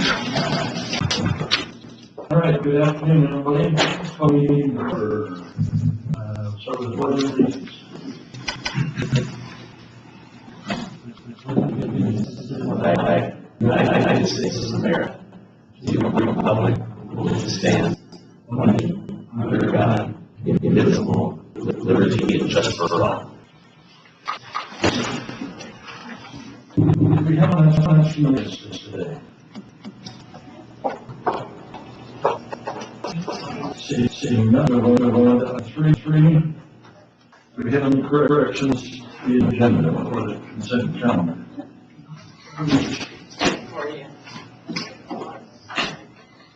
All right, good afternoon, everybody. Calling meeting for start with the board meetings. United States of America, to the republic which stands under God, indivisible, with liberty and justice for all. We have a few minutes today. Seeing none, we're going to 3.3. Do we have any corrections to the agenda or the consent calendar?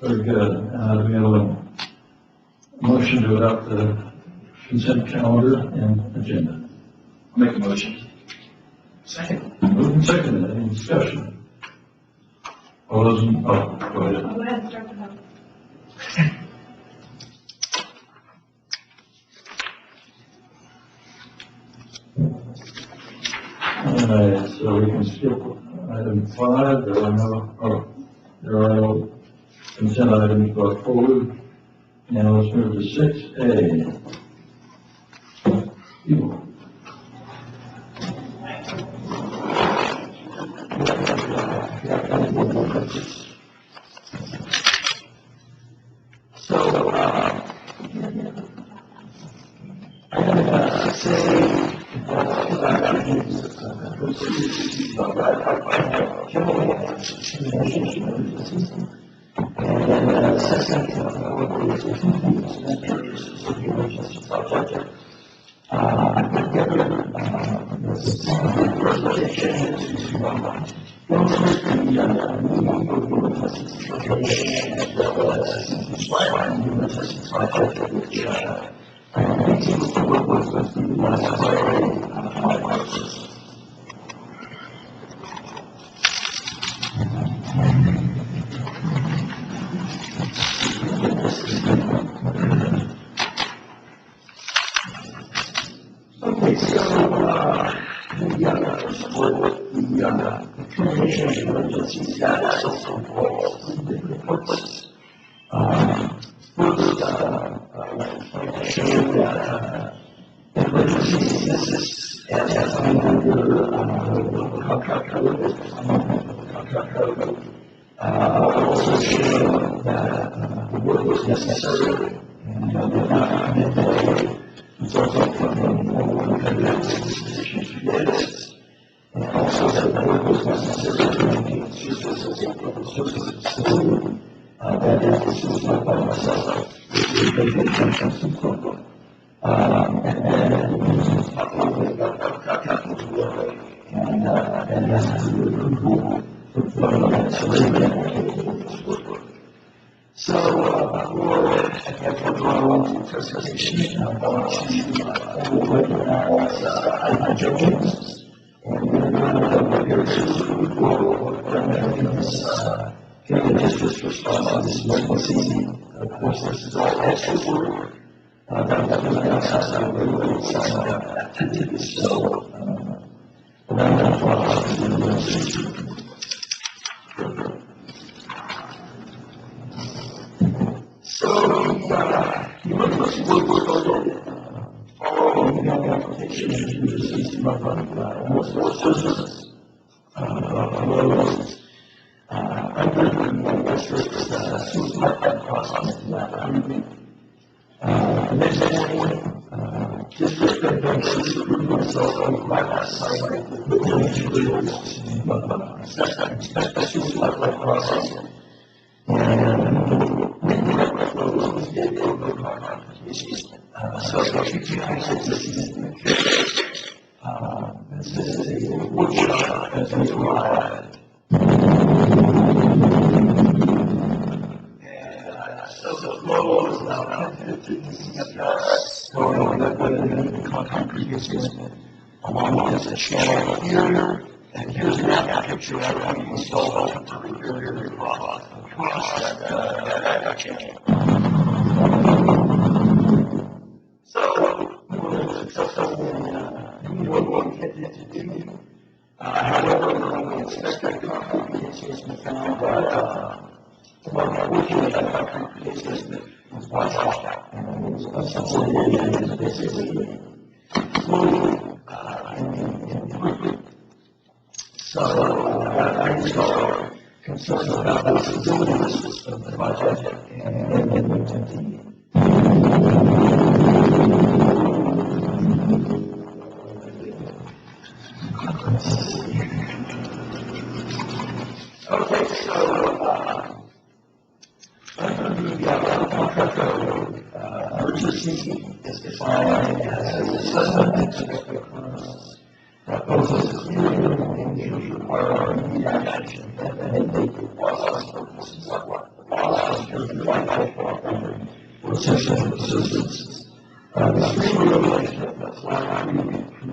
Very good. Do we have a motion to adopt the consent calendar and agenda? Make a motion. Second. Moving second. Any discussion? All those in, go ahead. Go ahead, start the vote. All right, so we can skip item 5. There are no consent items brought forward. Now let's move to 6A. Evil. Along with the channel here, and here's that picture that we installed to repair across that channel. So, we were successful in what we intended to do. However, we expect that the found, but working with that concrete system was washed out. And it was basically fluid and liquid. So I installed concerns about the stability of the system, the project, and okay, so the contract emergency is defined as a assessment that poses a clear danger requiring immediate action and they was purposes of what the law is the right for essential assistance. The stream regulation that's why we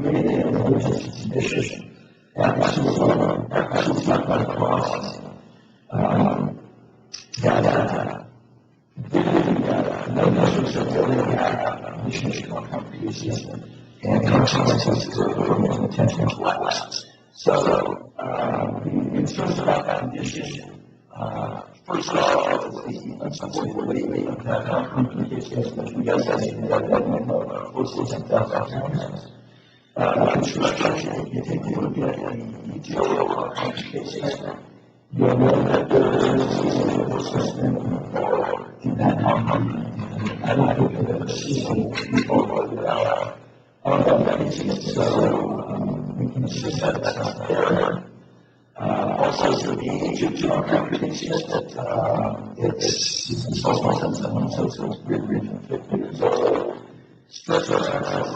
created an emergency condition that was not by the process. No measures of building a relationship on concrete system and consequences to permanent intentional collapse. So, in terms of that condition, first of all, unfortunately, that concrete system, you guys have seen that posted 10,000 construction, if you look at the detail of our concrete system, you'll know that there is a system in that concrete. I don't think that the system will go without so we can see that that's not there. Also, so the age of the concrete system, it's installed more than 7 months, so it's really 50 years old. Structure access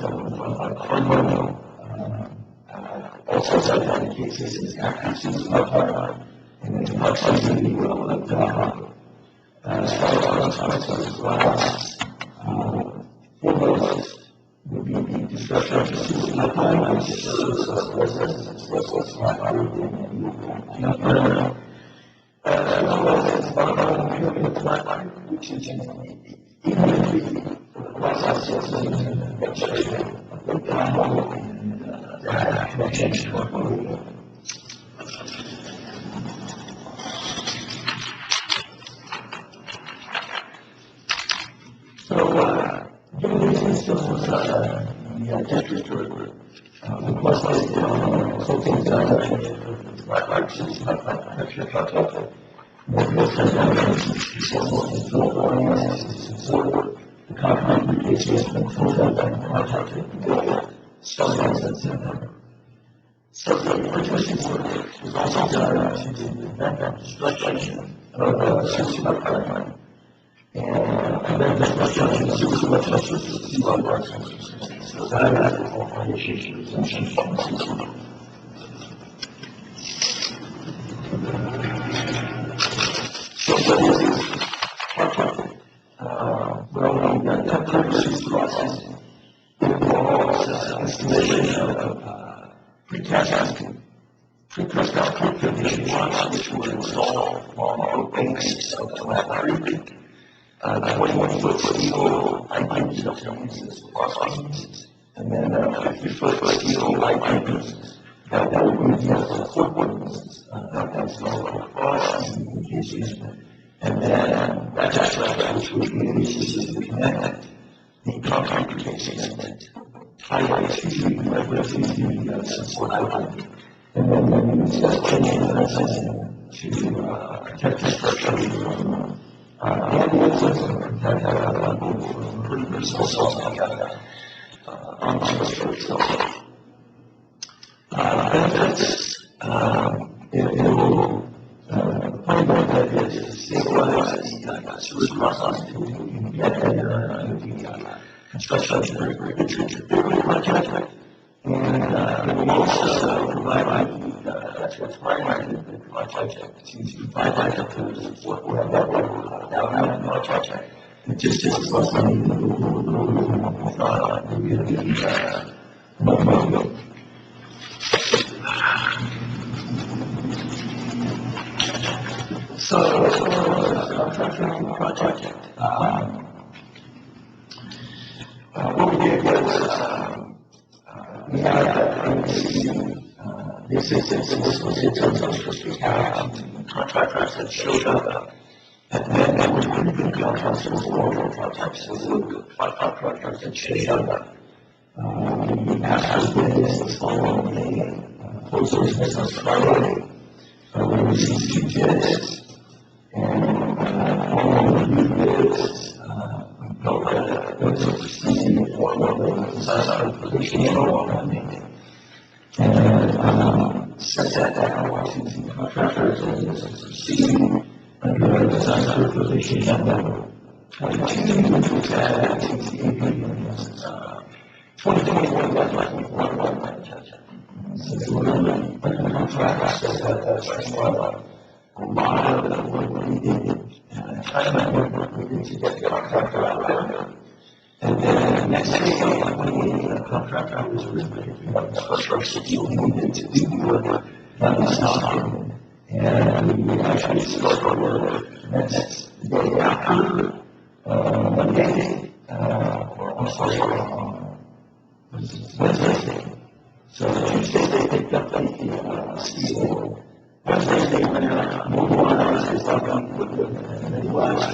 also so that in cases it's access not hard and it's not something we will let down. As far as consequences glass, foremost would be the destruction of the system of time, which serves as residents and residents not everything and not murder. As well as environmental impairment of flatline, which is even if the process is vegetation, connection to our pollution. So, given these instances, the district requested consulting the concrete case has been filled out and contracted to build starting in September. So the emergency order was also done to prevent the destruction of the system of pipeline. And then the construction of super much less so that is all the issues and so what is contracted? Well, the temporary process involves installation of precast concrete condition blocks which were installed along both banks of the Flat Creek. 21-foot steel pipe pieces across pieces, and then 50-foot steel pipe pieces that would be used as footboards that's installed across the cases. And then that's actually which would be used to connect the concrete cases tied to the support outlet. And then we use that chain to protect the structure from and also protect pretty resources on the structure itself. Benefits, it will find out that it stabilizes the sewage process to get better construction of the project. And it will also provide that's what's required in the project to provide the support for that without having the project. It just was money so contracting project. What we did was we had this was in terms of we have contractors that showed up And then there was pretty good contracts, there was local contracts, there was a little bit of contractors that showed up. We asked for business following a closed business Friday. We received 2 bids, and all of the new bids, we felt that those were received one of the design position and one. And set that down, licensing contractors, and this is received under a design certification number 22, which was added to the AP 2021 2021. Since we're on the contract, so that's a lot of what we did, time and work we did to get the contractor out there. And then next thing, we the contractor was originally the first deal we needed to do the work, that was not. And we actually start our work next day after Monday, or I'm sorry, Wednesday. So Tuesday they picked up the steel. Wednesday they went out, mobilized, they started on and they last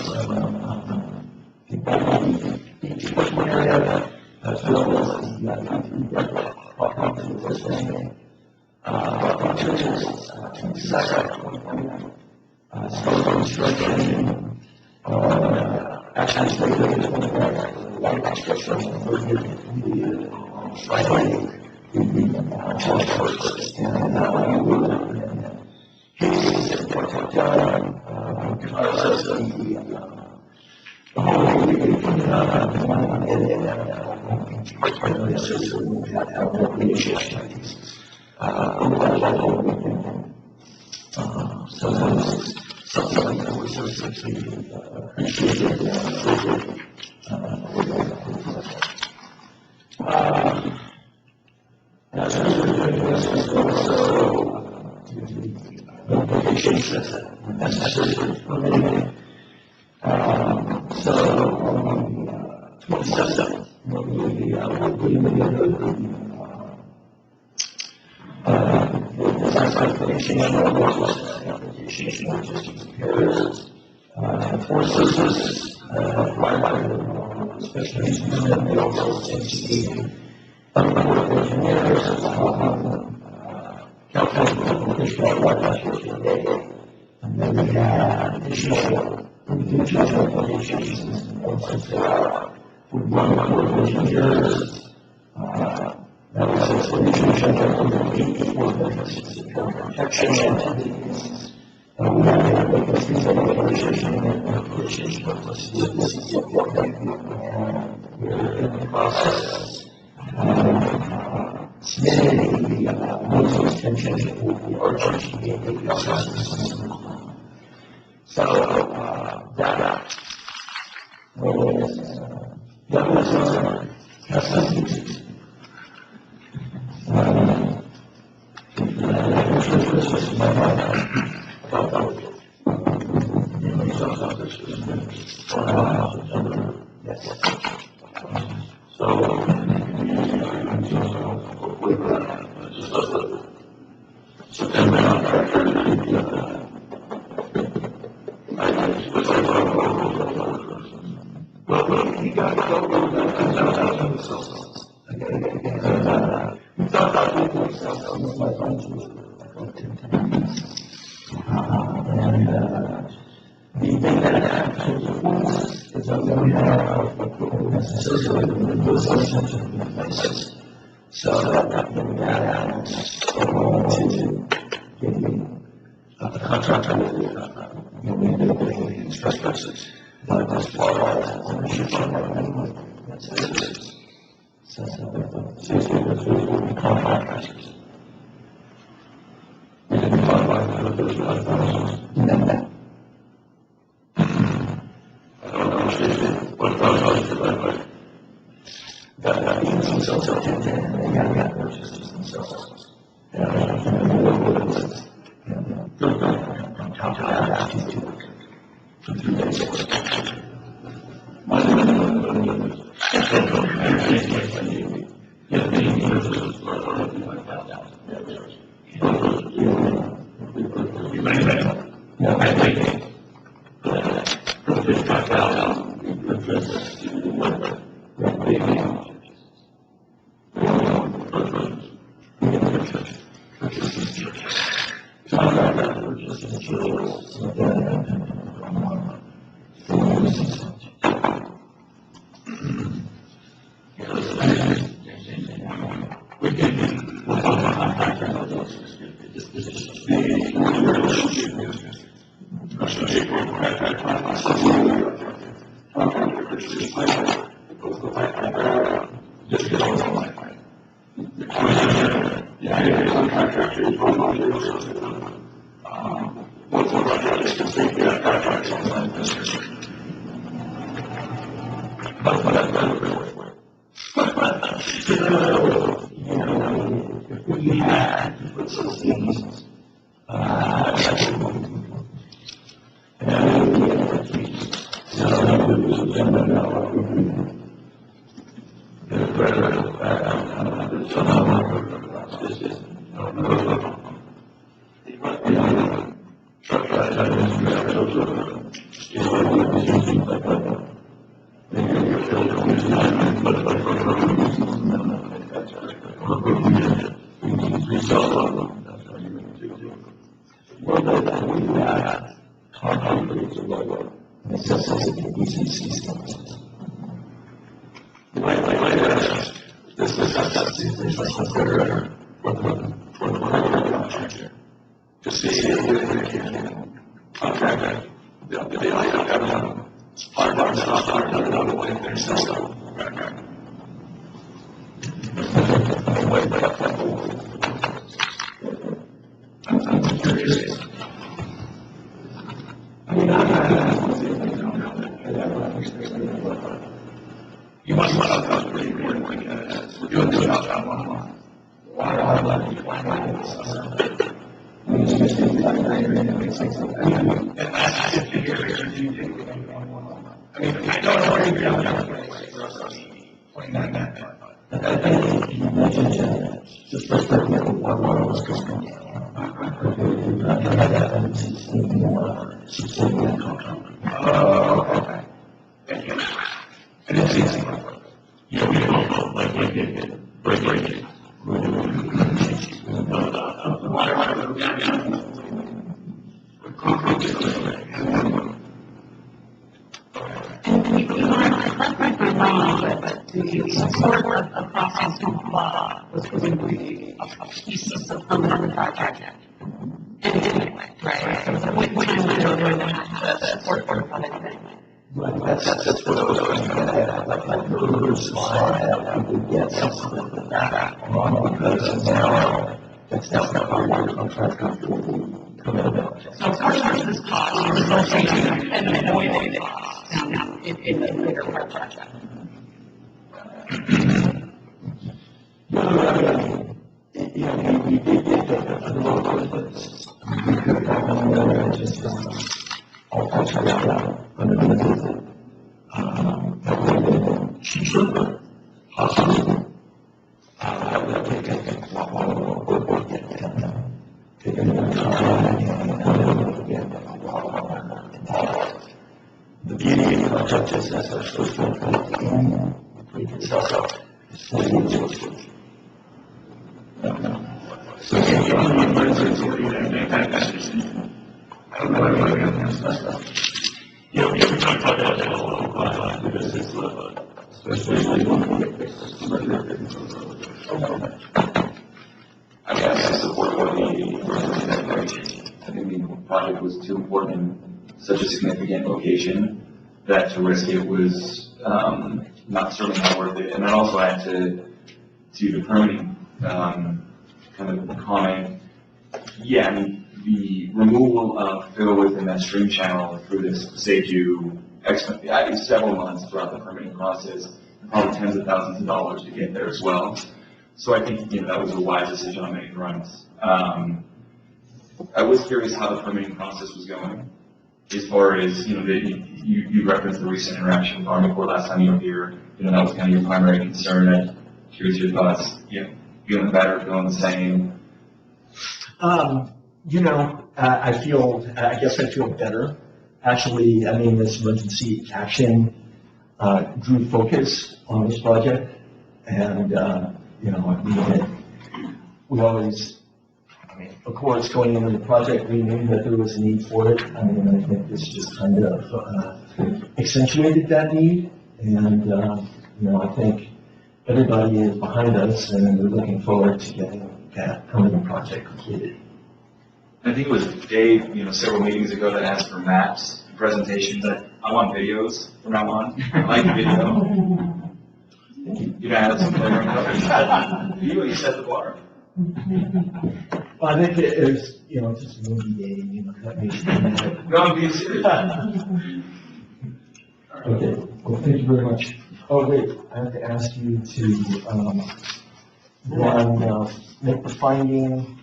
each one area as well as the property was saying. Start construction, actually started light construction Friday, July 1st, and cases that done because of the whole we put it on so that's something that was certainly appreciated. As also notifications necessary for me. So on the 27th, we'll be the design application and application, which is repairs, forces, especially and also engineering, engineers, calculating additional wildlife, and then we have additional applications with one of engineers. That was a solution for protection entities. We have a vacancies and application and application of this is and we're in the process submitting the notice of extension for the RGB process. So that was the contractor will be the instructors, but as far as ownership that's it. So will be contractors. We didn't talk about those no. I don't understand what about that means themselves are they got purchases themselves. Such a significant location that to risk it was not certainly not worth it. And then also add to the permitting kind of comment. Yeah, I mean, the removal of fill within that stream channel through this saved you several months throughout the permitting process, and probably tens of thousands of dollars to get there as well. So I think that was a wise decision on many fronts. I was curious how the permitting process was going. As far as, you referenced the recent interaction with Army Corps last time you were here, that was kind of your primary concern. I'm curious your thoughts, feeling better, feeling the same? I guess I feel better. Actually, I mean, this emergency action drew focus on this project, and you know, I mean, we always, I mean, of course, going into the project, we knew that there was a need for it. I mean, I think this just kind of accentuated that need, and you know, I think everybody is behind us, and we're looking forward to getting that permanent project completed. I think it was Dave, you know, several meetings ago that asked for maps, presentations. I want videos from now on. I like video. You know, add some flavor and color. You set the bar. Well, I think it was, you know, just a movie game, you know, that makes it. No, I'm being serious. Okay, well, thank you very much. Oh, wait, I have to ask you to, make the finding.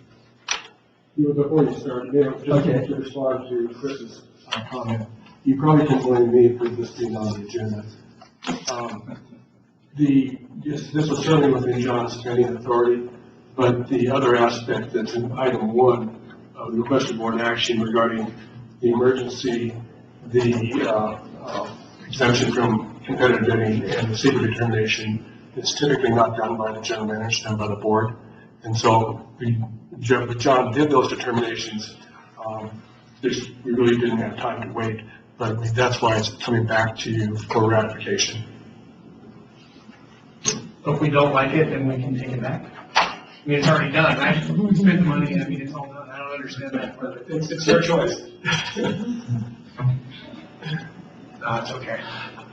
Before you start, just Okay. to respond to Chris's comment, you probably can blame me for this being on the agenda. This was certainly within John's spending authority, but the other aspect that's in item 1 of the requested board action regarding the emergency, the exemption from competitive bidding and the secret determination is typically not done by the general manager, it's done by the board. And so John did those determinations. We really didn't have time to wait, but that's why it's coming back to you for ratification. So if we don't like it, then we can take it back. I mean, it's already done, right? We spent the money, I mean, it's all done. I don't understand that, but it's their choice. No, it's okay.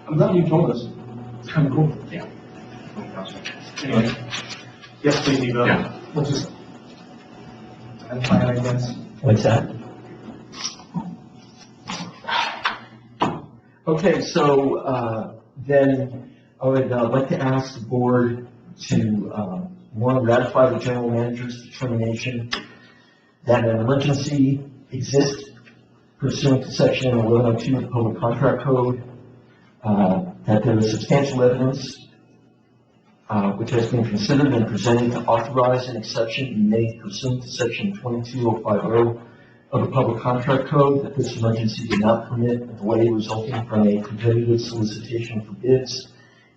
I'm glad you told us. It's kind of cool. Yeah. Anyway. Yes, please, Evo. Yeah. We'll just, that's fine, I guess. What's that? Okay, so then I would like to ask the board to, one, ratify the general manager's determination that an emergency exists pursuant to section 1102 of the Public Contract Code, that there is substantial evidence which has been considered and presented to authorize an exception be made pursuant to section 22050 of the Public Contract Code, that this emergency did not permit a delay resulting from a competitive solicitation for bids,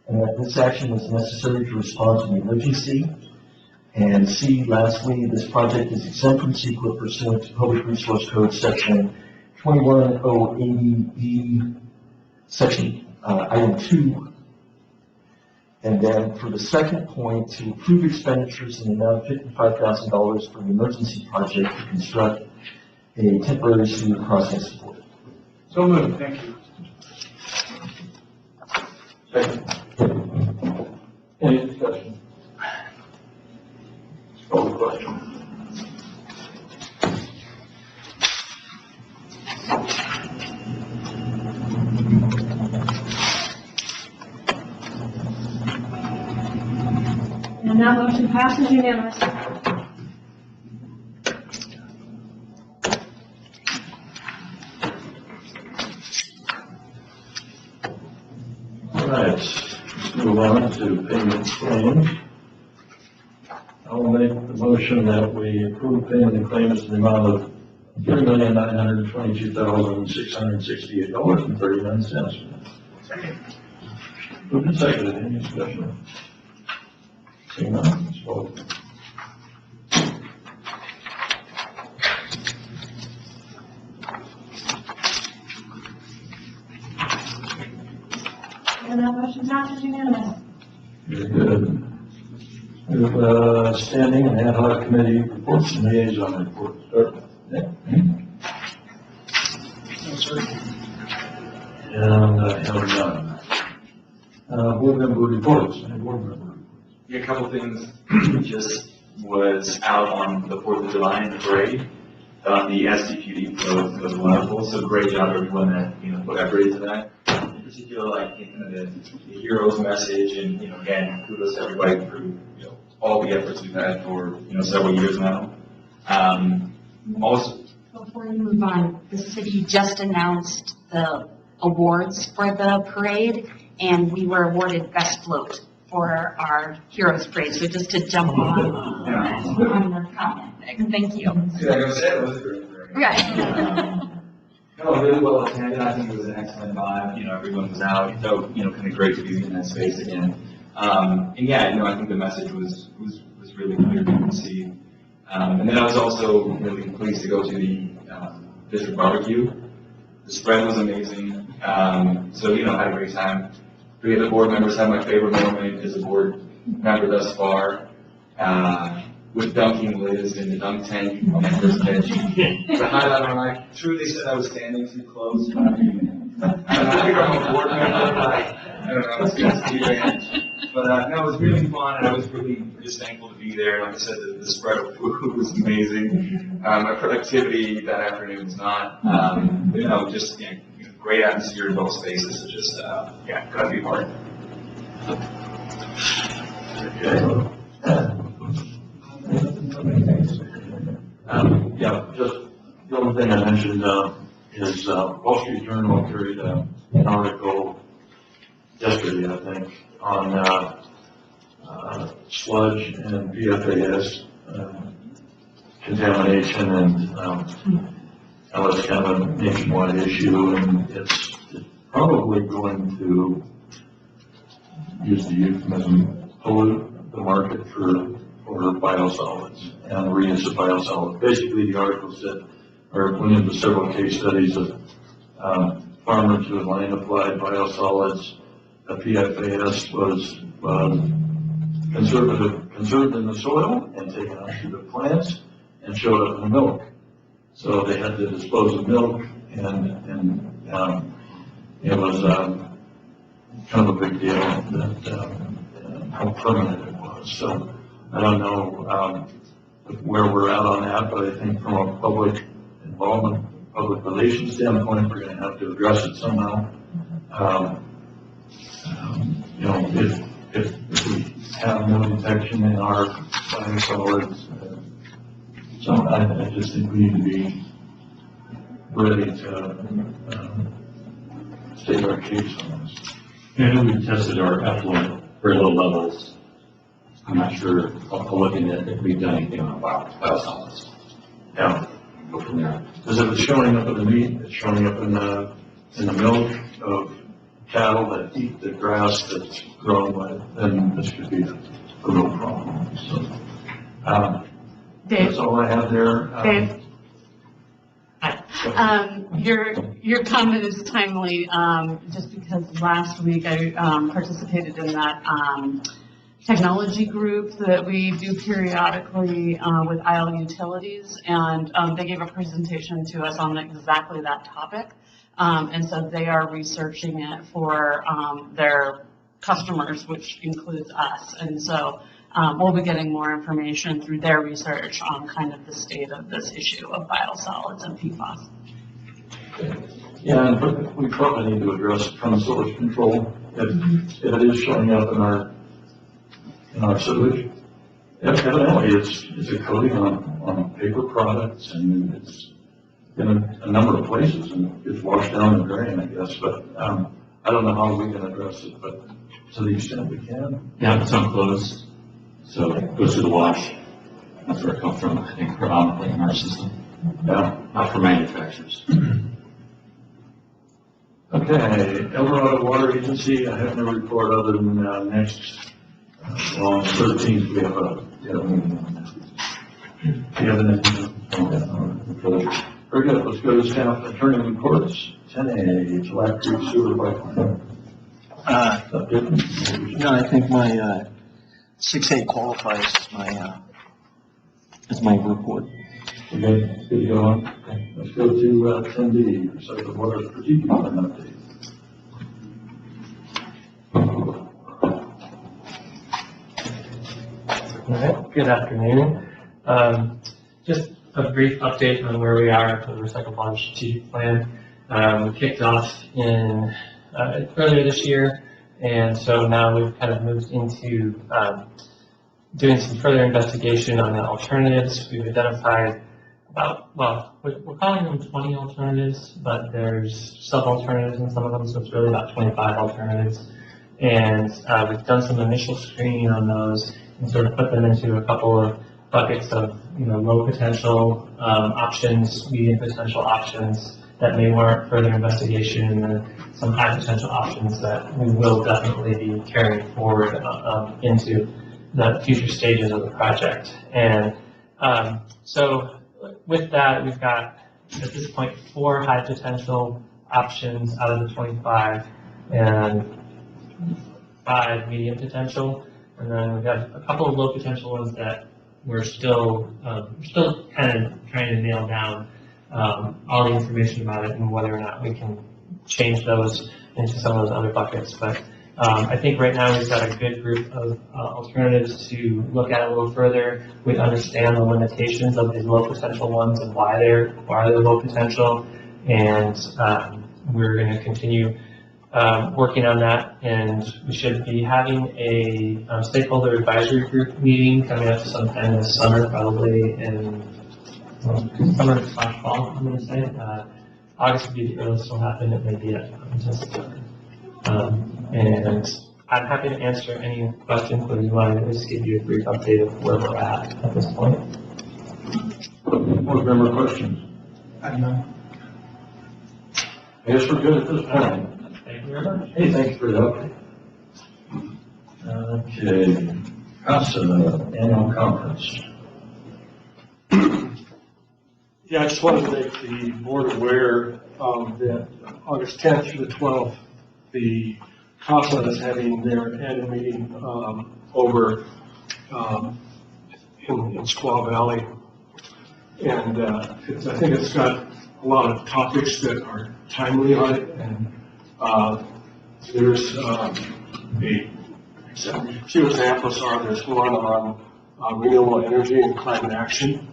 and that this action was necessary to respond to the emergency. And C, lastly, this project is exempt from secret pursuant to Public Resource Code section 21080E, section item 2. And then for the second point, to approve expenditures in the amount of $55,000 for the emergency project to construct a temporary sewer crossing support. So moved, thank you. Second. Any discussion? Call the question. And that motion passes unanimously. All right, let's move on to payment claims. I'll make the motion that we approve payment of claims in the amount of $3,922,668.39. Second. Moved and seconded, any discussion? Seeing none, let's vote. And that motion passes unanimously. Very good. We have standing and ad hoc committee reports and liaison reports. Start with Nick. And I have none. Board member reports. Any board member reports? Yeah, a couple things. Just was out on the 4th of July in the parade. The SDPD was wonderful. So great job everyone that, you know, put effort into that. In particular, I think kind of the hero's message, and, you know, again, kudos to everybody for, you know, all the efforts we've had for, you know, several years now. Also, Before you move on, the city just announced the awards for the parade, and we were awarded Best Float for our Heroes Parade. So just to jump on the comment, thank you. yeah, I was saying, it was a great parade. Right. No, really well attended. I think it was an excellent vibe. You know, everyone was out. It felt, you know, kind of great to be in that space again. And yeah, you know, I think the message was really clear. You can see. And then I was also really pleased to go to the district barbecue. The spread was amazing. So, you know, I had a great time. 3 of the board members had my favorite moment as a board member thus far. With dunking Liz in the dunk tank on my first catch. The highlight of my life, truly said I was standing too close. I think I'm a board member, like, I don't know, it's just the ranch. But no, it was really fun, and I was really just thankful to be there. Like I said, the spread of food was amazing. My productivity that afternoon was not. You know, just great atmosphere in both spaces. So just, yeah, glad to be part. Yeah, just the only thing I mentioned is Wall Street Journal carried an article yesterday, I think, on sludge and PFAS contamination, and how it's kind of a nationwide issue, and it's probably going to, use the euphemism, pollute the market for biosolids and reuse of biosolids. Basically, the article said, or went into several case studies of farmers who had land applied biosolids. The PFAS was conserved in the soil and taken onto the plants and showed up in the milk. So they had to dispose of milk, and it was kind of a big deal that how permanent it was. So I don't know where we're at on that, but I think from a public involvement, public relations standpoint, we're going to have to address it somehow. You know, if we have no detection in our biosolids, so I just think we need to be ready to state our case on this. And we tested our effluent very low levels. I'm not sure, I'll look into it if we've done anything on biosolids. Yeah. Go from there. Because if it's showing up in the meat, it's showing up in the milk of cattle that eat the grass that's grown by it, then this could be a real problem. So, Dave. that's all I have there. Dave. Hi. Your comment is timely, just because last week I participated in that technology group that we do periodically with IL Utilities, and they gave a presentation to us on exactly that topic. And so they are researching it for their customers, which includes us. And so we'll be getting more information through their research on kind of the state of this issue of biosolids and PFAS. Yeah, and we probably need to address kind of sewage control. If it is showing up in our sewage, evidently it's a coating on paper products, and it's in a number of places, and it's washed down the drain, I guess. But I don't know how we can address it, but to the extent we can. Yeah, it's unclosed, so it goes through the wash. That's where it comes from, I think, predominantly in our system. Yeah. Not for manufacturers. Okay, Eldorado Water Agency, I have no report other than next, on 13th, we have a meeting on that. Do you have anything? Very good, let's go to staff attorney reports. 10A, Black Creek Sewer Pipeline. No, I think my 6A qualifies as my report. Okay, good to go on. Okay. Let's go to 10D, Recycled Water Strategic Plan update. All right, good afternoon. Just a brief update on where we are for the Recycled Water Strategic Plan. We kicked off in earlier this year, and so now we've kind of moved into doing some further investigation on the alternatives. We've identified we're calling them 20 alternatives, but there's sub-alternatives in some of them, so it's really about 25 alternatives. And we've done some initial screening on those and sort of put them into a couple of buckets of, low potential options, medium potential options, that may warrant further investigation, and some high potential options that we will definitely be carrying forward into the future stages of the project. And so with that, we've got at this point 4 high potential options out of the 25 and 5 medium potential. And then we've got a couple of low potential ones that we're still kind of trying to nail down all the information about it and whether or not we can change those into some of those other buckets. But I think right now we've got a good group of alternatives to look at a little further. We understand the limitations of these low potential ones and why they're low potential, and we're going to continue working on that. And we should be having a stakeholder advisory group meeting coming up sometime this summer, probably in summer/fall, I'm going to say. August would be the earliest will happen. It may be until September. And I'm happy to answer any questions, but we wanted to just give you a brief update of where we're at this point. Board member questions? I don't know. I guess we're good at this point. Thank you very much. Hey, thank you for the update. Okay, CASA annual conference. Yeah, I just wanted to make the board aware that August 10th through the 12th, the CASA is having their annual meeting over in Squaw Valley. And I think it's got a lot of topics that are timely on it. And there's a few examples there's one on renewable energy and climate action.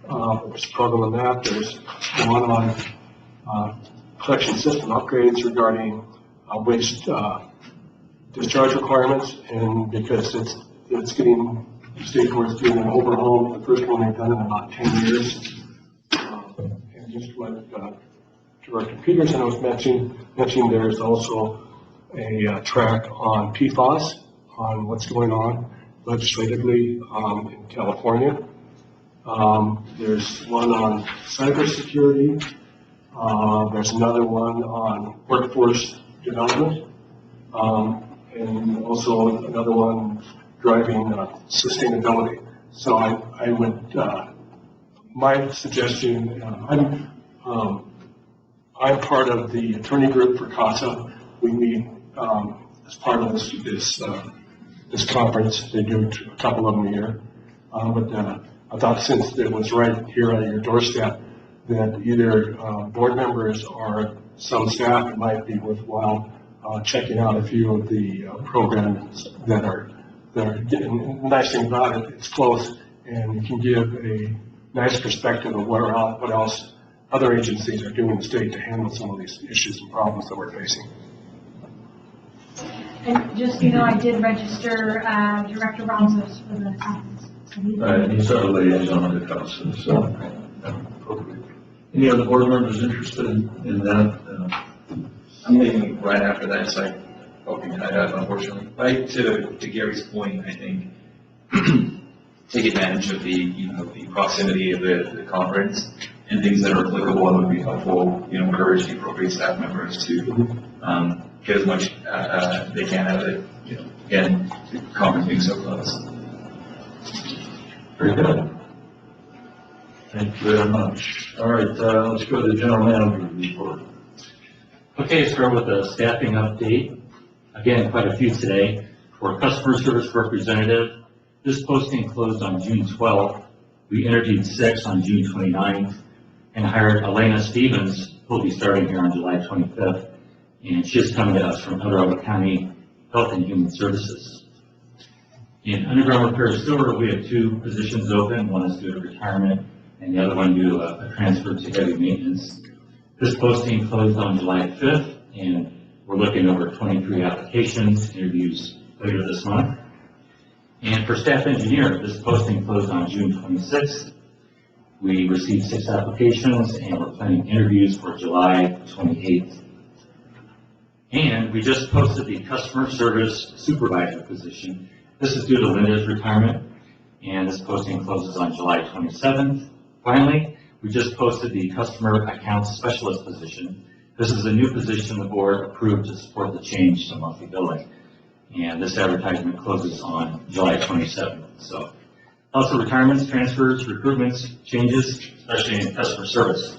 There's a program on that. There's one on collection system upgrades regarding waste discharge requirements, and because it's getting the state where it's doing an overhaul, the first one they've done in about 10 years. And just what Director Peterson was mentioning, there's also a track on PFAS, on what's going on legislatively in California. There's one on cybersecurity. There's another one on workforce development, and also another one driving sustainability. So I would, my suggestion, I'm part of the attorney group for CASA. We meet as part of this conference. They do a couple of them a year. But I thought since it was right here at your doorstep, that either board members or some staff, it might be worthwhile checking out a few of the programs that are getting. The nice thing about it, it's close, and you can give a nice perspective of what else other agencies are doing in the state to handle some of these issues and problems that we're facing. And just, I did register Director Ramos for the conference. He's our liaison to CASA, so appropriate. Any other board members interested in that? I'm leaving right after that, so I hope you can hide out, unfortunately. Right to Gary's point, I think take advantage of the proximity of the conference and things that are applicable and would be helpful. Encourage the appropriate staff members to get as much they can out of it. Again, the conference being so close. Very good. Thank you very much. All right, let's go to the general manager report. Okay, start with a staffing update. Again, quite a few today. For customer service representative, this posting closed on June 12th. We interviewed 6 on June 29th and hired Elena Stevens, who will be starting here on July 25th. And she is coming to us from DORADO County Health and Human Services. In underground repair sewer, we have 2 positions open. One is due to retirement, and the other one due to a transfer to heavy maintenance. This posting closed on July 5th, and we're looking over 23 applications, interviews later this month. And for staff engineer, this posting closed on June 26th. We received 6 applications, and we're planning interviews for July 28th. And we just posted the customer service supervisor position. This is due to Linda's retirement, and this posting closes on July 27th. Finally, we just posted the customer accounts specialist position. This is a new position the board approved to support the change to monthly billing. And this advertisement closes on July 27th. So also retirements, transfers, recruitments, changes, especially in customer service.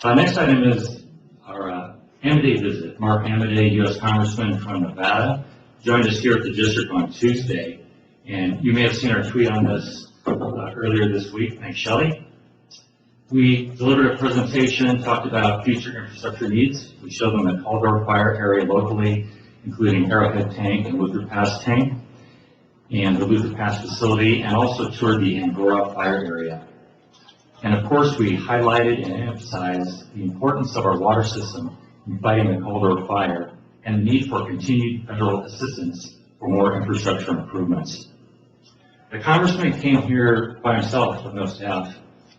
Next item is our Amade visit. Mark Amade, U.S. Congressman from Nevada, joined us here at the district on Tuesday. And you may have seen our tweet on this earlier this week. Thanks, Shelley. We delivered a presentation, talked about future infrastructure needs. We showed them the Caldor Fire area locally, including Arrowhead Tank and Luther Pass Tank, and the Luther Pass facility, and also toured the Angora Fire area. And of course, we highlighted and emphasized the importance of our water system in fighting the Caldor Fire and the need for continued federal assistance for more infrastructure improvements. The congressman came here by himself with no staff,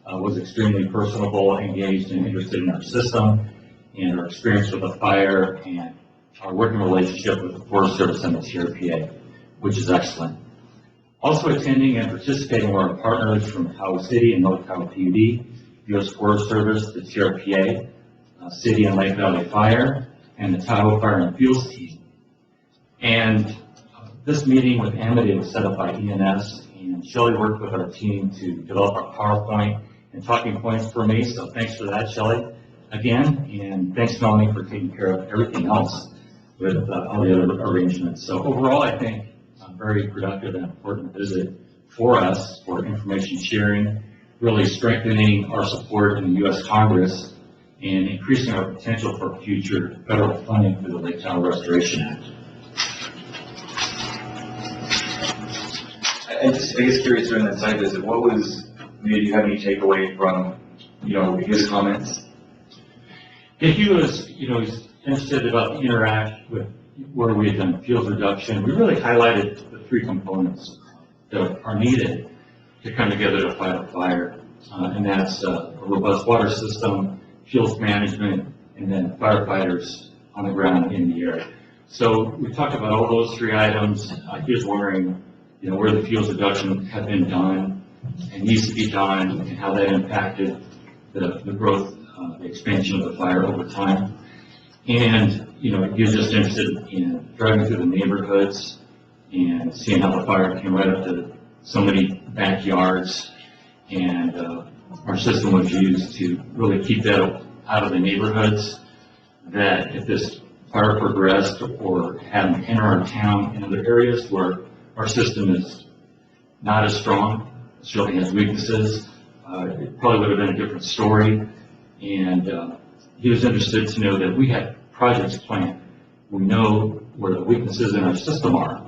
was extremely personable, engaged, and interested in our system and our experience with the fire and our working relationship with the Forest Service and the TRPA, which is excellent. Also attending and participating were our partners from Tahoe City and North Tahoe PUD, U.S. Forest Service, the TRPA, City and Lake Valley Fire, and the Tahoe Fire and Fuels team. And this meeting with Amity was set up by ENS, and Shelley worked with our team to develop our PowerPoint and talking points for me, so thanks for that, Shelley, again, and thanks, Melanie, for taking care of everything else with all the other arrangements. So overall, I think a very productive and important visit for us for information sharing, really strengthening our support in the U.S. Congress and increasing our potential for future federal funding through the Lake Tahoe Restoration Act. I guess curious during that site visit, what was, did you have any takeaway from, his comments? Yeah, he was, he's interested about the interact with where we had done fuels reduction. We really highlighted the three components that are needed to come together to fight a fire, and that's a robust water system, fuels management, and then firefighters on the ground in the air. So we talked about all those three items. He was wondering, where the fuels reduction had been done and needs to be done, and how that impacted the growth, the expansion of the fire over time. And, he was just interested in driving through the neighborhoods and seeing how the fire came right up to so many backyards. And our system was used to really keep that out of the neighborhoods, that if this fire progressed or had an enter our town in other areas where our system is not as strong, certainly has weaknesses, it probably would have been a different story. And he was interested to know that we had projects planned. We know where the weaknesses in our system are.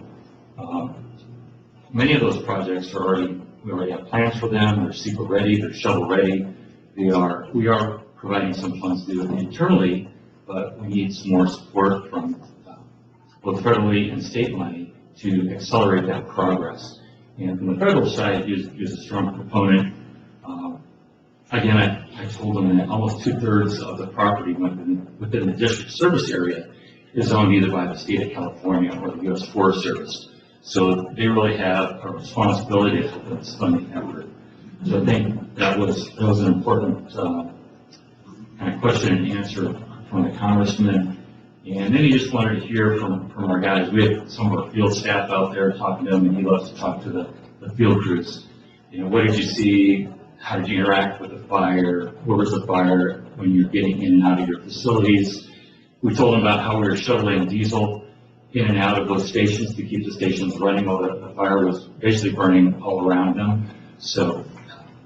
Many of those projects are we already have plans for them. They're SEPA ready, they're shovel ready. We are providing some funds to do it internally, but we need some more support from both federally and state money to accelerate that progress. And from the federal side, he was a strong proponent. Again, I told him that almost 2/3 of the property within the district service area is owned either by the state of California or the U.S. Forest Service. So they really have a responsibility for this funding effort. So I think that was an important kind of question and answer from the congressman. And then he just wanted to hear from our guys. We had some of our field staff out there talking to them, and he loves to talk to the field crews. What did you see? How did you interact with the fire? Where was the fire when you're getting in and out of your facilities? We told him about how we were shuttling diesel in and out of those stations to keep the stations running while the fire was basically burning all around them. So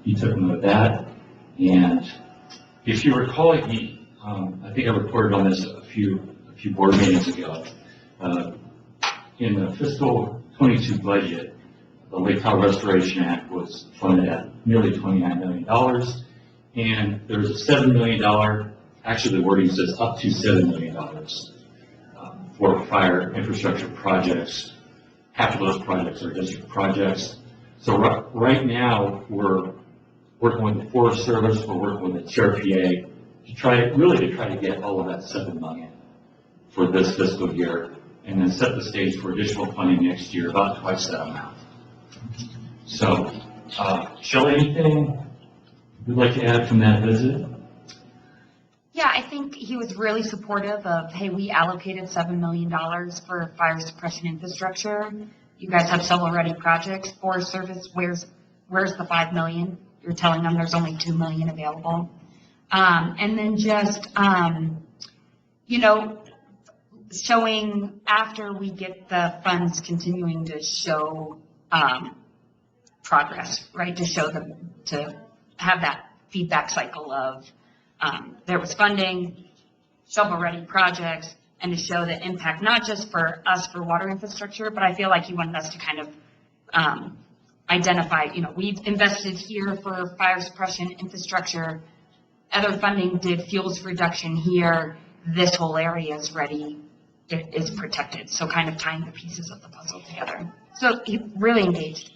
he took note of that. And if you recall, I think I reported on this a few board meetings ago. In the fiscal 22 budget, the Lake Tahoe Restoration Act was funded at nearly $29 million, and there's a $7 million, actually the wording says up to $7 million for fire infrastructure projects. Half of those projects are district projects. So right now, we're working with the Forest Service, we're working with the TRPA to try to get all of that $7 million for this fiscal year, and then set the stage for additional funding next year, about twice that amount. So, Shelley, anything you'd like to add from that visit? Yeah, I think he was really supportive of, hey, we allocated $7 million for fire suppression infrastructure. You guys have shovel-ready projects. Forest Service, where's the $5 million? You're telling them there's only $2 million available. And then just, showing after we get the funds continuing to show progress, right? To show them, to have that feedback cycle of there was funding, shovel-ready projects, and to show the impact, not just for us for water infrastructure, but I feel like he wanted us to kind of identify, we've invested here for fire suppression infrastructure. Other funding did fuels reduction here. This whole area is ready, it is protected. So kind of tying the pieces of the puzzle together. So he really engaged.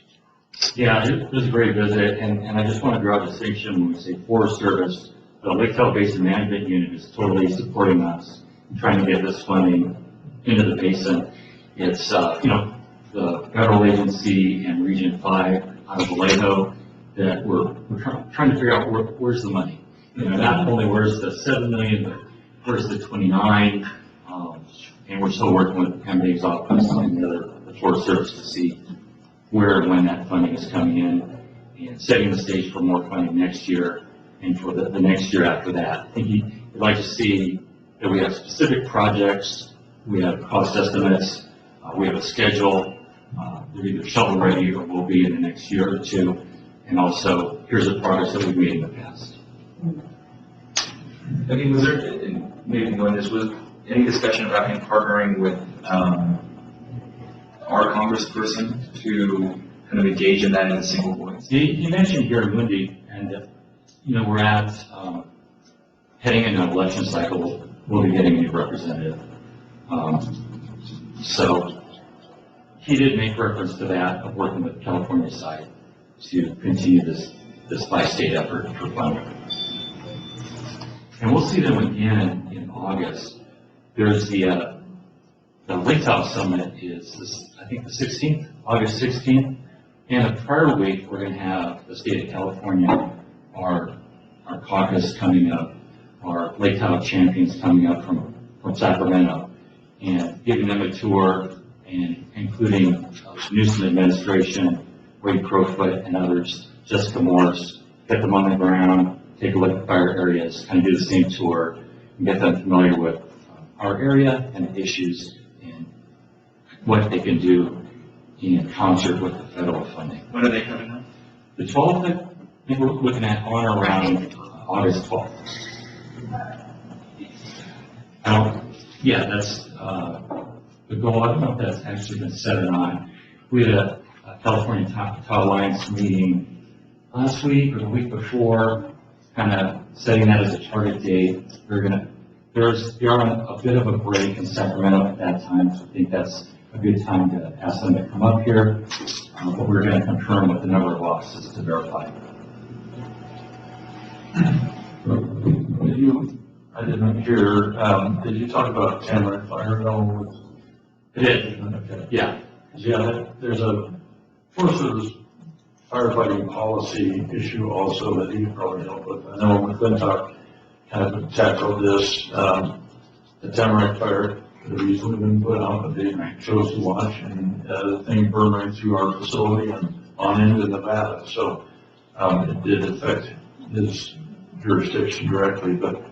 Yeah, it was a great visit, and I just want to draw a distinction when we say Forest Service. The Lake Tahoe Basin Management Unit is totally supporting us, trying to get this funding into the basin. It's, the federal agency and Region 5 out of Vallejo that we're trying to figure out where's the money. Not only where's the $7 million, but where's the 29, and we're still working with MD's office and the Forest Service to see where and when that funding is coming in and setting the stage for more funding next year and for the next year after that. I think you'd like to see that we have specific projects, we have cost estimates, we have a schedule, they're either shovel ready or will be in the next year or two, and also here's the progress that we've made in the past. I mean, was there, and maybe knowing this, was any discussion about him partnering with our congressperson to kind of engage in that in a single voice? He mentioned here in Windy, and we're at heading into an election cycle. We'll be getting a new representative. So he did make reference to that of working with the California side to continue this by-state effort for funding. And we'll see them again in August. There's the Lake Tahoe Summit is, I think, the 16th, August 16th. And the prior week, we're going to have the state of California, our caucus coming up, our Lake Tahoe champions coming up from Sacramento, and giving them a tour, and including Newsom administration, Wade Crowfoot, and others, Jessica Morris, get them on the ground, take a look at fire areas, kind of do the same tour, and get them familiar with our area and the issues and what they can do in concert with the federal funding. When are they coming up? The 12th, I think we're looking at on or around August 12th. That's the goal. I don't know if that's actually been set or not. We had a California Tahoe Alliance meeting last week or the week before, kind of setting that as a target date. They're on a bit of a break in Sacramento at that time, so I think that's a good time to ask them to come up here, but we're going to confirm with the number of offices to verify. I didn't hear, did you talk about Tamarack Fire at all? It is. Okay. Yeah. Yeah, there's a Forest Service firefighting policy issue also that you could probably help with. I know McClintock kind of tackled this. The Tamarack Fire could have easily been put out, but they chose to watch, and the thing burned right through our facility and on into Nevada. So it did affect his jurisdiction directly, but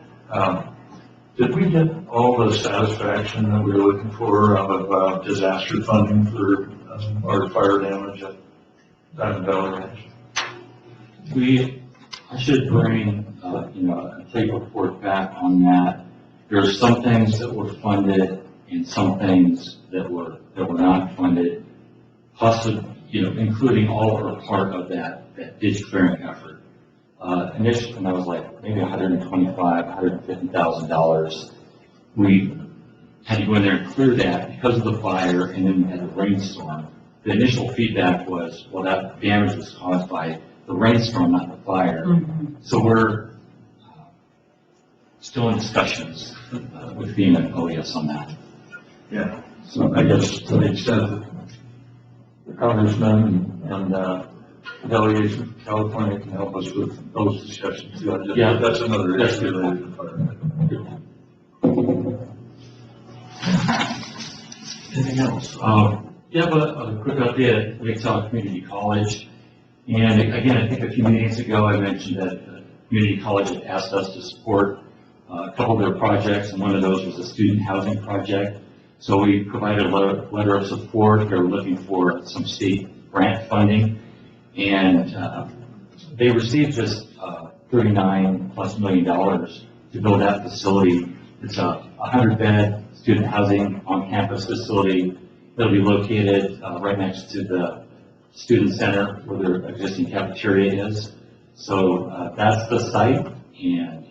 did we get all the satisfaction that we were looking for out of disaster funding for our fire damage at Diamond Valley Ranch? I should bring, a tape report back on that. There are some things that were funded and some things that were not funded, possibly, including all or part of that ditch clearing effort. Initially, when I was like maybe $150,000, we had to go in there and clear that because of the fire, and then we had the rainstorm. The initial feedback was, well, that damage was caused by the rainstorm, not the fire. Mm-hmm. So we're still in discussions with FEMA and OES on that. Yeah. So I guess to the extent that the congressman and delegation from California can help us with those discussions. Yeah. That's another That's issue good. related to fire. Anything else? Yeah, but a quick update at Lake Tahoe Community College. And again, I think a few meetings ago, I mentioned that Community College had asked us to support a couple of their projects, and one of those was a student housing project. So we provided a letter of support. They were looking for some state grant funding, and they received just $39+ million to build that facility. It's a 100-bed student housing on-campus facility. It'll be located right next to the student center where their existing cafeteria is. So that's the site, and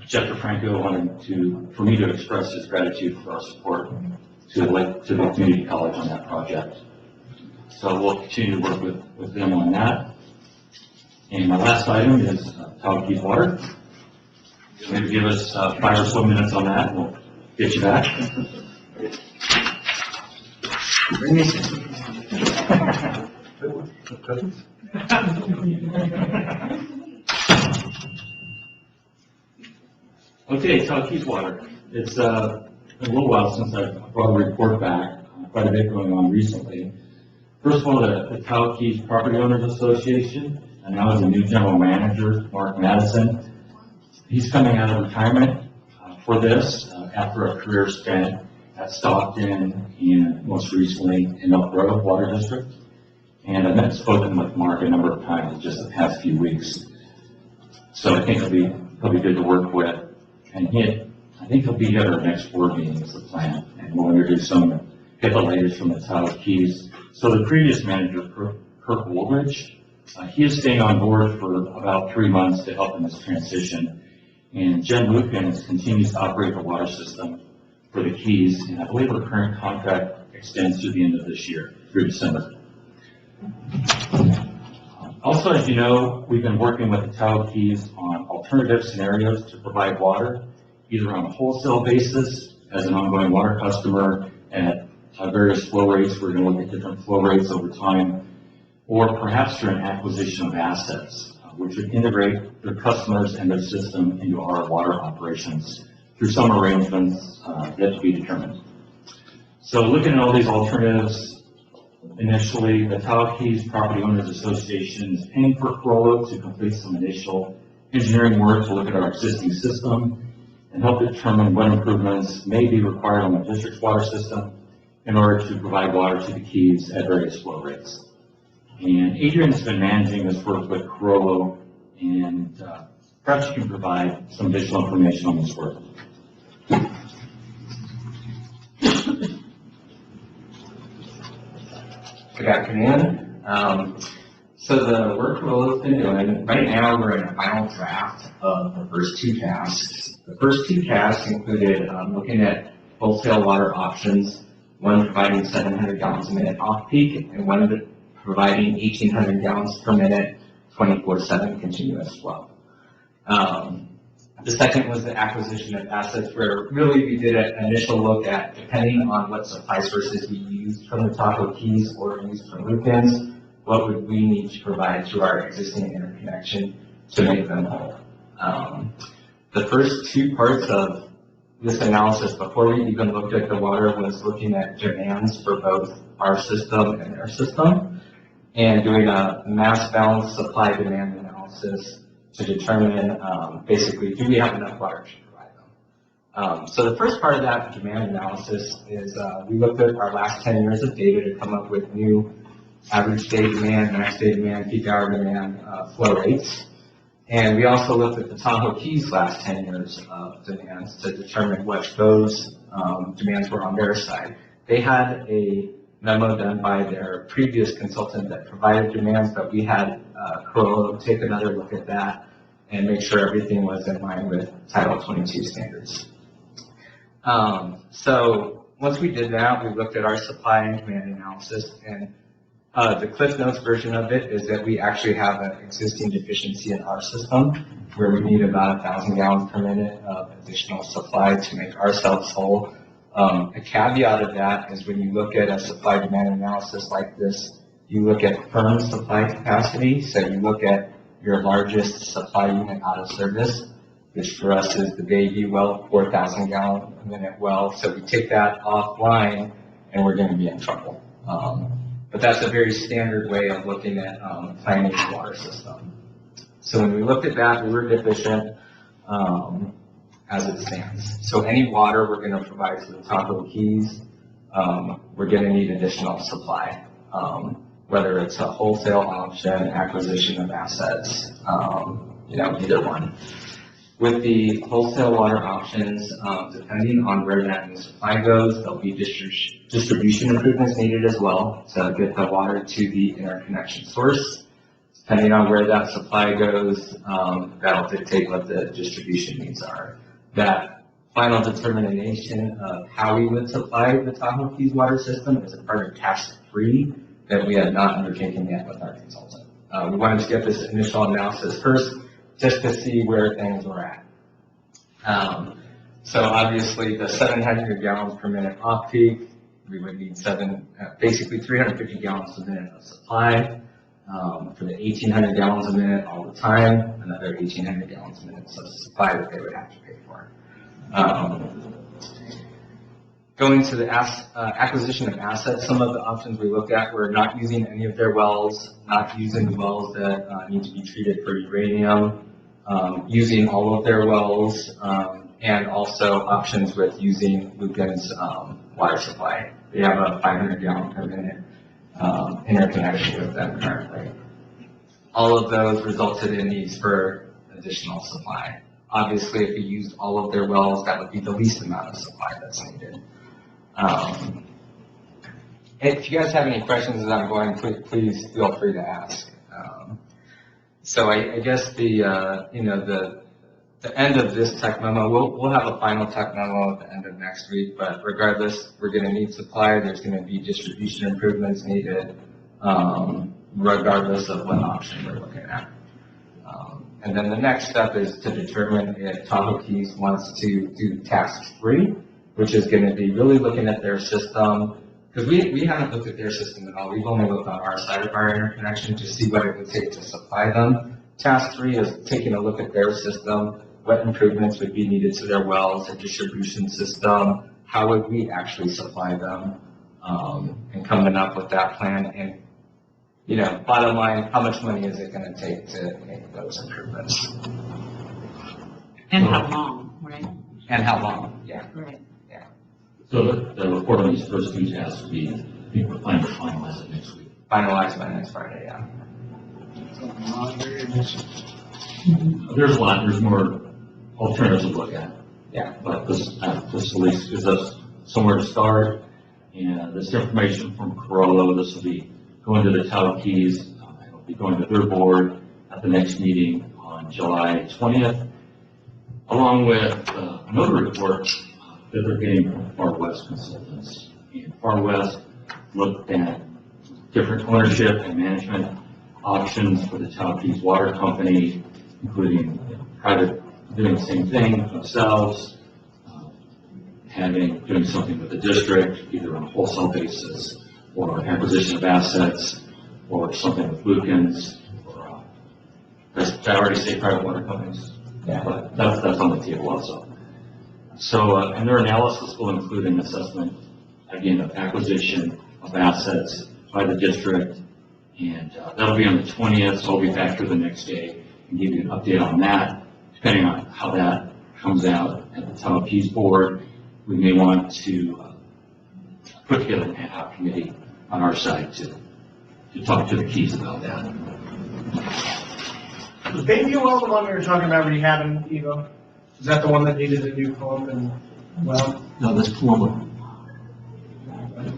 Jeff DeFranco wanted for me to express his gratitude for our support to the community college on that project. So we'll continue to work with them on that. And my last item is Tahoe Keys Water. Maybe give us 5 or so minutes on that, and we'll get you back. Okay, Tahoe Keys Water. It's been a little while since I brought a report back. Quite a bit going on recently. First of all, the Tahoe Keys Property Owners Association, and now as a new general manager, Mark Madison. He's coming out of retirement for this after a career spent at Stockton and most recently in Elk Grove Water District. And I've spoken with Mark a number of times just the past few weeks. So I think he'll be good to work with. And I think he'll be at our next board meeting is the plan. And we'll introduce some, get the latest from the Tahoe Keys. So the previous manager, Kirk Woolridge, he is staying on board for about 3 months to help in this transition. And Jen Lukens continues to operate the water system for the Keys. And I believe our current contract extends through the end of this year, through December. Also, as you know, we've been working with the Tahoe Keys on alternative scenarios to provide water, either on a wholesale basis as an ongoing water customer at various flow rates. We're going to look at different flow rates over time, or perhaps through an acquisition of assets, which would integrate their customers and their system into our water operations through some arrangements yet to be determined. So looking at all these alternatives, initially, the Tahoe Keys Property Owners Association is paying for Corollo to complete some initial engineering work to look at our existing system and help determine what improvements may be required on the district's water system in order to provide water to the Keys at various flow rates. And Adrian has been managing this work with Corollo, and perhaps you can provide some additional information on this work. Good afternoon. So the work Corollo's been doing, right now we're in a final draft of the first 2 tasks. The first 2 tasks included looking at wholesale water options, one providing 700 gallons a minute off-peak, and one providing 1,800 gallons per minute, 24/7 continuous flow. The second was the acquisition of assets, where really we did an initial look at, depending on what supply sources we used from the Tahoe Keys or used from Lukens, what would we need to provide to our existing interconnection to make them whole. The first 2 parts of this analysis, before we even looked at the water, was looking at demands for both our system and their system, and doing a mass balance supply-demand analysis to determine, basically, do we have enough water to provide them. So the first part of that demand analysis is we looked at our last 10 years of data to come up with new average day demand, max day demand, peak hour demand flow rates. And we also looked at the Tahoe Keys last 10 years of demands to determine what those demands were on their side. They had a memo done by their previous consultant that provided demands, but we had Corollo take another look at that and make sure everything was in line with Title 22 standards. So once we did that, we looked at our supply and demand analysis, and the Cliff Notes version of it is that we actually have an existing deficiency in our system where we need about 1,000 gallons per minute of additional supply to make ourselves whole A caveat of that is when you look at a supply demand analysis like this, you look at firm supply capacity. So you look at your largest supply unit out of service, which for us is the Bayview well, 4,000 gallon a minute well. So we take that offline and we're going to be in trouble. But that's a very standard way of looking at planning the water system. So when we looked at that, we were deficient as it stands. So any water we're going to provide to the Tahoe Keys, we're going to need additional supply, whether it's a wholesale option, acquisition of assets, either one. With the wholesale water options, depending on where that new supply goes, there'll be distribution improvements needed as well to get the water to the interconnection source. Depending on where that supply goes, that'll dictate what the distribution needs are. That final determination of how we would supply the Tahoe Keys water system is a part of task 3 that we have not undertaken yet with our consultant. We wanted to get this initial analysis first, just to see where things were at. So obviously the 700 gallons per minute off peak, we would need basically 350 gallons a minute of supply. For the 1,800 gallons a minute all the time, another 1,800 gallons a minute of supply that they would have to pay for. Going to the acquisition of assets, some of the options we looked at were not using any of their wells, not using the wells that need to be treated for uranium, using all of their wells, and also options with using Lucan's water supply. They have a 500 gallon per minute interconnection with them currently. All of those resulted in needs for additional supply. Obviously, if we used all of their wells, that would be the least amount of supply that's needed. If you guys have any questions as I'm going, please feel free to ask. So I guess the end of this tech memo, we'll have a final tech memo at the end of next week, but regardless, we're going to need supply. There's going to be distribution improvements needed, regardless of what option we're looking at. And then the next step is to determine if Tahoe Keys wants to do task 3, which is going to be really looking at their system, because we haven't looked at their system at all. We've only looked on our side of our interconnection to see what it would take to supply them. Task 3 is taking a look at their system, what improvements would be needed to their wells, their distribution system, how would we actually supply them, and coming up with that plan. And, bottom line, how much money is it going to take to make those improvements? And how long, right? And how long, yeah. Right. So the report on these first 2 tasks will be, I think we're planning to finalize it next week. Finalized by next Friday, yeah. There's a lot, there's more alternatives to look at. Yeah. But this at least gives us somewhere to start. And this information from Corollo, this will be going to the Tahoe Keys. It'll be going to their board at the next meeting on July 20th, along with another report that they're getting from Far West Consultants. And Far West looked at different ownership and management options for the Tahoe Keys Water Company, including private doing the same thing themselves, doing something with the district, either on a wholesale basis, or acquisition of assets, or something with Lucan's, or did I already say private water companies? Yeah. But that's on the table also. So, and their analysis will include an assessment, again, of acquisition of assets by the district, and that'll be on the 20th, so I'll be back here the next day and give you an update on that. Depending on how that comes out at the Tahoe Keys board, we may want to put together an ad hoc committee on our side to talk to the Keys about that. Was Bayview well the one we were talking about rehabbing, Evo? Is that the one that needed a new pump and well? No, that's Paloma.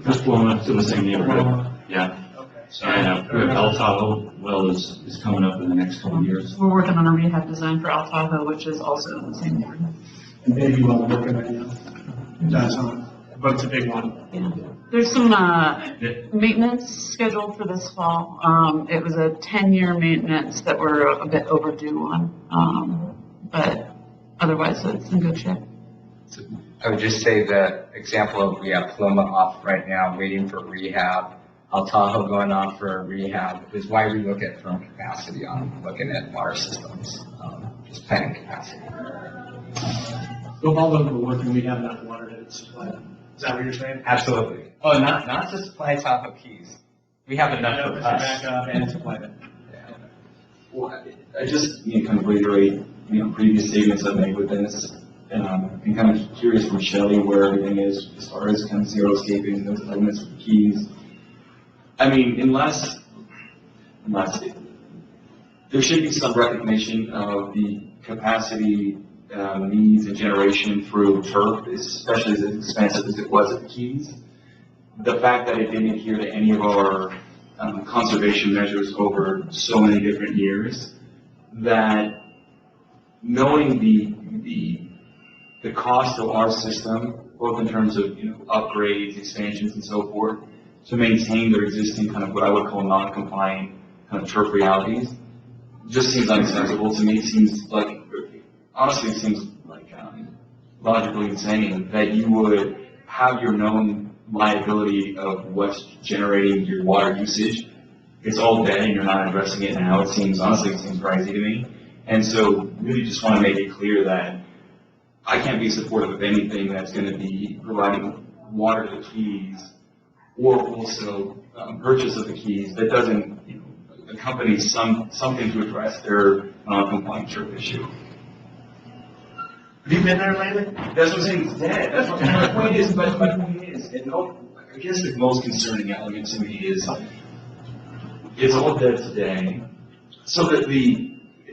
That's Paloma, it's in the same neighborhood. Yeah. Okay. And we have El Tahoe well is coming up in the next couple of years. We're working on a rehab design for El Tahoe, which is also in the same neighborhood. And Bayview well working right now. That's on, but it's a big one. Yeah. There's some maintenance scheduled for this fall. It was a 10-year maintenance that we're a bit overdue on, but otherwise it's in good shape. I would just say the example of we have Paloma off right now, waiting for rehab. Tahoe going on for rehab is why we look at firm capacity on looking at water systems, just planning capacity. So if all of them are working, we have enough water to supply them. Is that what you're saying? Absolutely. Oh, not to supply Tahoe Keys. We have enough No, for to us. back up and supply them. Well, I just, kind of reiterate, previous statements I've made with this. I'm kind of curious from Shelley where everything is as far as kind of zero escaping those elements with keys. I mean, unless there should be some recognition of the capacity needs and generation through turf, especially as expensive as it was at the Keys. The fact that it didn't adhere to any of our conservation measures over so many different years, that knowing the cost of our system, both in terms of upgrades, expansions, and so forth, to maintain their existing kind of what I would call non-compliant kind of turf realities, just seems unacceptable to me. It seems like, honestly, it seems like logically insane that you would have your known liability of what's generating your water usage. It's all dead and you're not addressing it now. It seems crazy to me. And so really just want to make it clear that I can't be supportive of anything that's going to be providing water to the Keys or also purchase of the Keys that doesn't accompany something to address their non-compliant turf issue. Have you been there lately? That's what I'm saying, it's dead. That's what my point is, but my point is, and I guess the most concerning element to me is it's all dead today. So that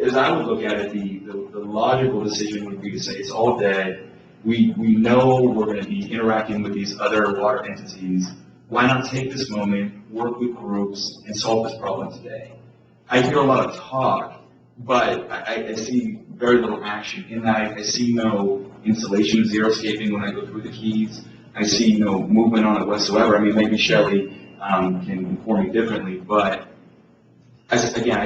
as I would look at it, the logical decision would be to say it's all dead. We know we're going to be interacting with these other water entities. Why not take this moment, work with groups, and solve this problem today? I hear a lot of talk, but I see very little action in that. I see no installation of zero-scaping when I go through the Keys. I see no movement on it whatsoever. I mean, maybe Shelley can inform me differently, but I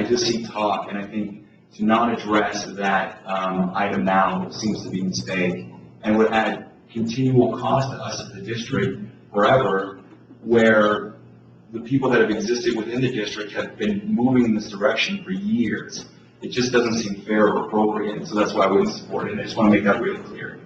just see talk, and I think to not address that item now seems to be a mistake and would add continual cost to us as the district forever, where the people that have existed within the district have been moving in this direction for years. It just doesn't seem fair or appropriate, so that's why I wouldn't support it, and I just want to make that really clear.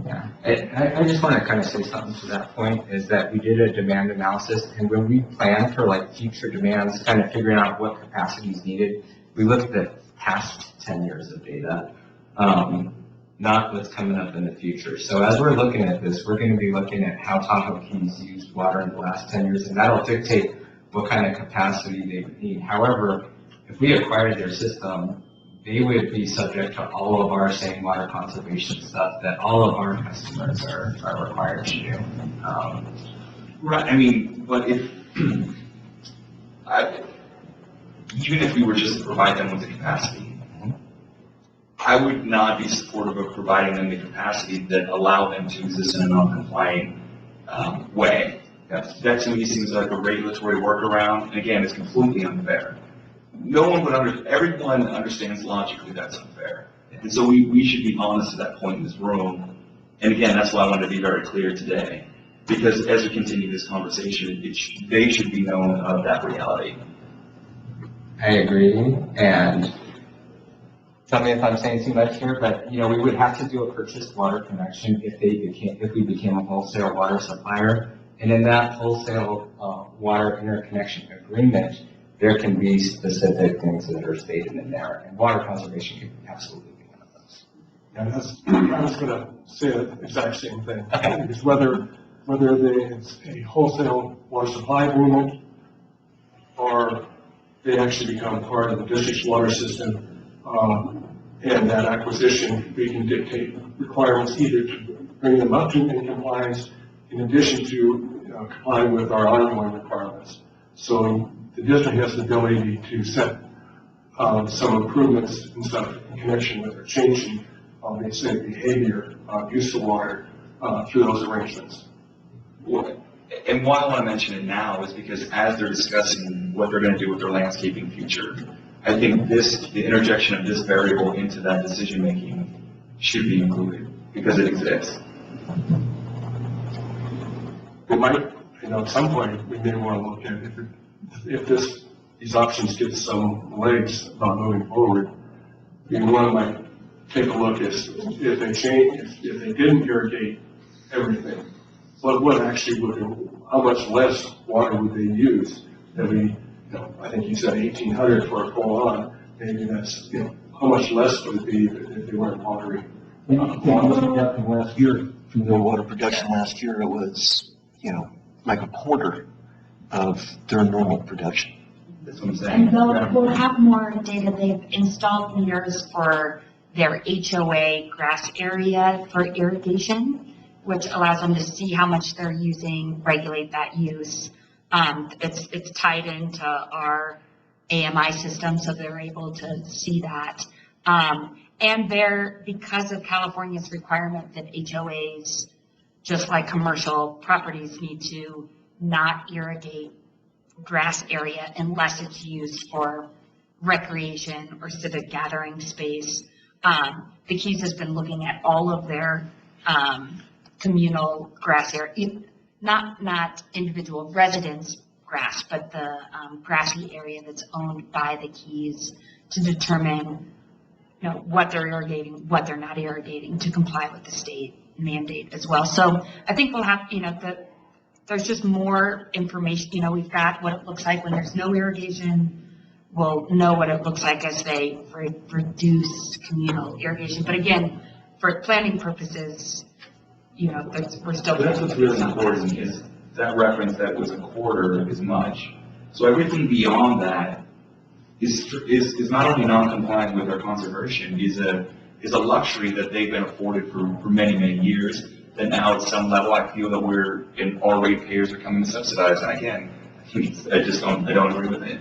Yeah, I just want to kind of say something to that point, is that we did a demand analysis, and when we plan for like future demands, kind of figuring out what capacity is needed, we look at the past 10 years of data, not what's coming up in the future. So as we're looking at this, we're going to be looking at how Tahoe Keys used water in the last 10 years, and that'll dictate what kind of capacity they would need. However, if we acquired their system, they would be subject to all of our same water conservation stuff that all of our customers are required to do. Right, I mean, but even if we were just to provide them with the capacity, I would not be supportive of providing them the capacity that allow them to exist in a non-compliant way. That to me seems like a regulatory workaround, and again, it's completely unfair. Everyone understands logically that's unfair. And so we should be honest at that point in this room. And again, that's why I wanted to be very clear today. Because as we continue this conversation, they should be known of that reality. I agree, and tell me if I'm saying too much here, but we would have to do a purchased water connection if we became a wholesale water supplier. And in that wholesale water interconnection agreement, there can be specific things that are stated in there, and water conservation can absolutely be one of those. Yeah, I was going to say the exact same thing. Because whether it's a wholesale water supply agreement or they actually become part of the district's water system, and that acquisition, we can dictate requirements either to bring them up to in compliance in addition to complying with our ongoing requirements. So the district has the ability to set some improvements and stuff in connection with or changing, they say, behavior, use of water through those arrangements. And why I want to mention it now is because as they're discussing what they're going to do with their landscaping future, I think the interjection of this variable into that decision making should be included because it exists. We might, at some point, we may want to look at if these options get some legs about moving forward. One might take a look at if they change, if they didn't irrigate everything, what actually how much less water would they use? I think you said 1,800 for a full on. Maybe that's, how much less would it be if they weren't watering? Last year, from the water production last year, it was, like a quarter of their normal production. That's what I'm saying. And we'll have more data. They've installed meters for their HOA grass area for irrigation, which allows them to see how much they're using, regulate that use. It's tied into our AMI system, so they're able to see that. And because of California's requirement that HOAs, just like commercial properties, need to not irrigate grass area unless it's used for recreation or civic gathering space. The Keys has been looking at all of their communal grass area, not individual residents' grass, but the grassy area that's owned by the Keys, to determine what they're irrigating, what they're not irrigating, to comply with the state mandate as well. So I think we'll have, there's just more information. We've got what it looks like when there's no irrigation. We'll know what it looks like as they reduce communal irrigation. But again, for planning purposes, we're still. But that's what's really important, is that reference that was a quarter as much. So everything beyond that is not only non-compliant with our conservation, is a luxury that they've been afforded for many, many years, that now at some level I feel that our ratepayers are coming to subsidize. And again, I don't agree with it.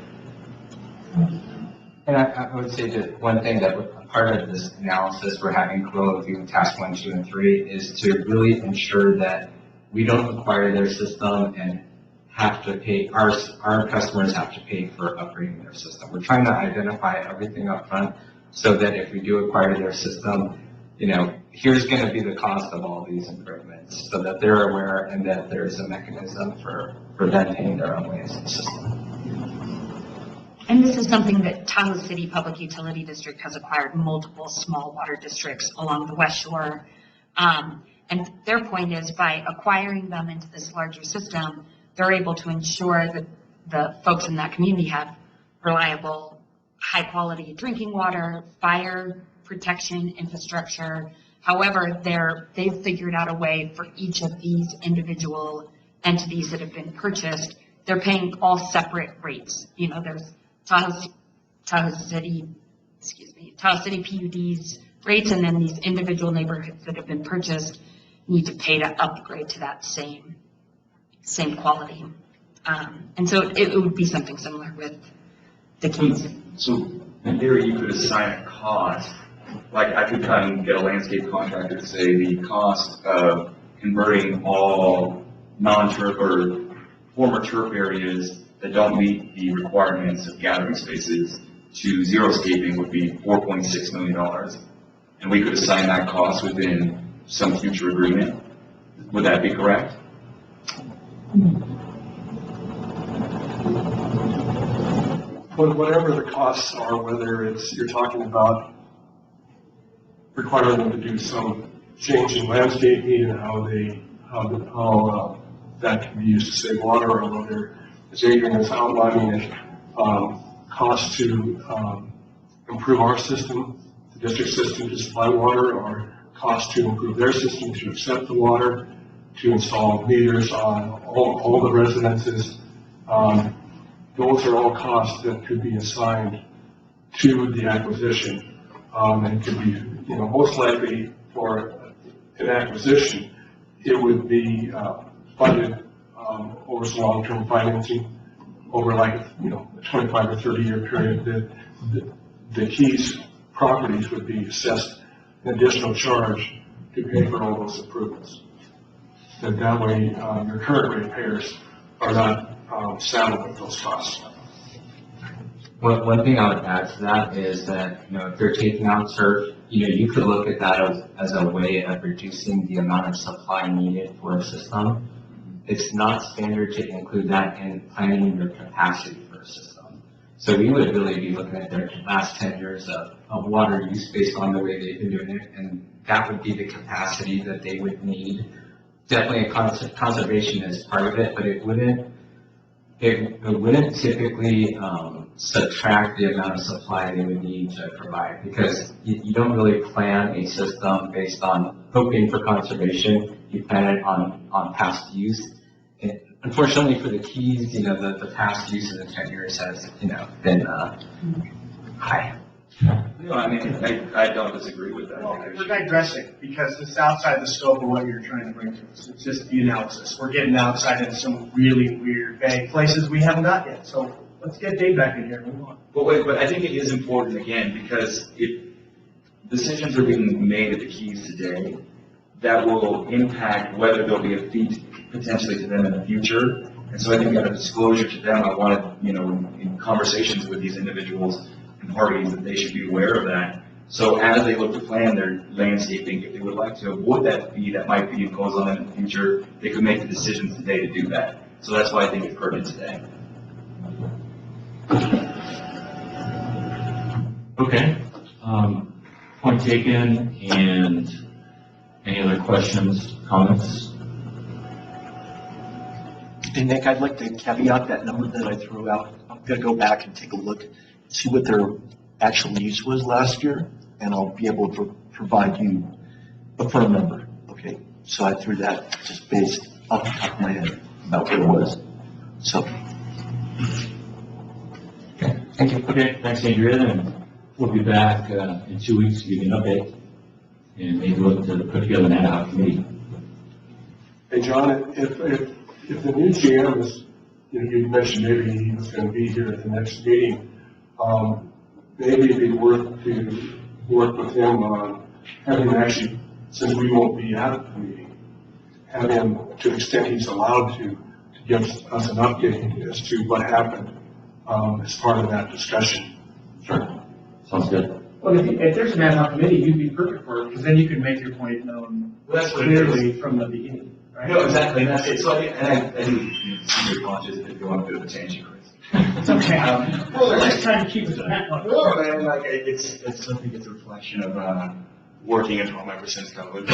And I would say that one thing that part of this analysis we're having go through task 1, 2, and 3 is to really ensure that we don't acquire their system and have to pay, our customers have to pay for upgrading their system. We're trying to identify everything up front so that if we do acquire their system, here's going to be the cost of all these improvements, so that they're aware and that there's a mechanism for them paying their own way in the system. And this is something that Tahoe City Public Utility District has acquired multiple small water districts along the West Shore. And their point is, by acquiring them into this larger system, they're able to ensure that the folks in that community have reliable, high-quality drinking water, fire protection infrastructure. However, they've figured out a way for each of these individual entities that have been purchased. They're paying all separate rates. There's Tahoe City PUD's rates, and then these individual neighborhoods that have been purchased need to pay to upgrade to that same quality. And so it would be something similar with the Keys. So in theory, you could assign a cost. Like I could come and get a landscape contractor to say the cost of converting all non-turf or former turf areas that don't meet the requirements of gathering spaces to xeriscaping would be $4.6 million. And we could assign that cost within some future agreement. Would that be correct? Whatever the costs are, whether you're talking about requiring them to do some change in landscaping and how that can be used to save water, or whether, as Adrian is outlining it, costs to improve our system, the district system to supply water, or costs to improve their system to accept the water, to install meters on all the residences. Those are all costs that could be assigned to the acquisition, and could be, most likely for an acquisition, it would be funded over some long-term financing over like a 25 or 30-year period. The Keys properties would be assessed an additional charge to pay for all those improvements. And that way, your current ratepayers are not saddled with those costs. One thing I would add to that is that, if they're taking out turf, you could look at that as a way of reducing the amount of supply needed for a system. It's not standard to include that in planning your capacity for a system. So we would really be looking at their last 10 years of water use based on the way they've been doing it, and that would be the capacity that they would need. Definitely conservation is part of it, but it wouldn't typically subtract the amount of supply they would need to provide, because you don't really plan a system based on hoping for conservation. You plan it on past use. And unfortunately for the Keys, the past use of the 10 years has, been high. No, I mean, I don't disagree with that. We're digressing, because it's outside the scope of what you're trying to bring to us. It's just the analysis. We're getting outside into some really weird, vague places we haven't got yet. So let's get Dave back in here and move on. But wait, I think it is important, again, because if decisions are being made at the Keys today that will impact whether there'll be a fee potentially to them in the future. And so I think at a disclosure to them, I wanted, in conversations with these individuals and parties, that they should be aware of that. So as they look to plan their landscaping, if they would like to avoid that fee that might be imposed on them in the future, they could make the decisions today to do that. So that's why I think it's pertinent today. Okay, point taken, and any other questions, comments? And Nick, I'd like to caveat that number that I threw out. I'm gonna go back and take a look, see what their actual use was last year, and I'll be able to provide you a firm number, okay? So I threw that just based off the top of my head about what it was, so. Okay, thank you. Okay, thanks, Andrea, and we'll be back in 2 weeks to give you an update, and maybe look to put together an ad hoc committee. Hey, John, if the new GM is, you mentioned maybe he was going to be here at the next meeting, maybe it'd be worth to work with him on having him actually, since we won't be at the meeting, have him, to the extent he's allowed to give us an update as to what happened as part of that discussion. Sure. Sounds good. Well, if there's an ad hoc committee, you'd be perfect for it, because then you can make your point known clearly from the beginning, right? No, exactly, and that's it. So I do see your conscious if you want a bit of a change, Chris. It's okay. Well, we're just trying to keep it to that one. No, man, I think it's a reflection of working in 12 ever since COVID.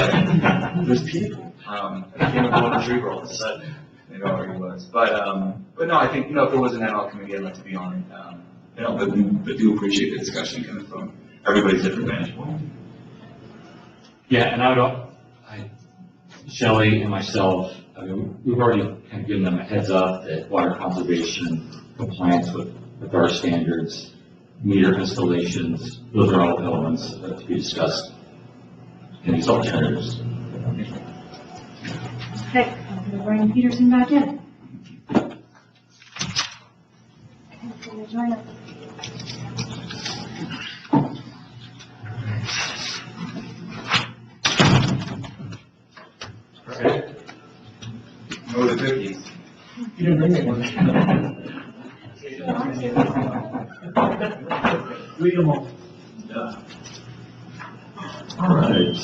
There's people. I became a golden retriever all of a sudden. It already was. But no, I think, if there was an ad hoc committee, I'd like to be on it. But do appreciate the discussion coming from everybody's different vantage point. Yeah, and Shelley and myself, we've already kind of given them a heads up that water conservation, compliance with our standards, meter installations, those are all elements to be discussed in these alternatives. Okay, I'm going to bring Peterson back in. Okay, so join us. Oh, the cookies. You didn't bring me one. Read them all. All right,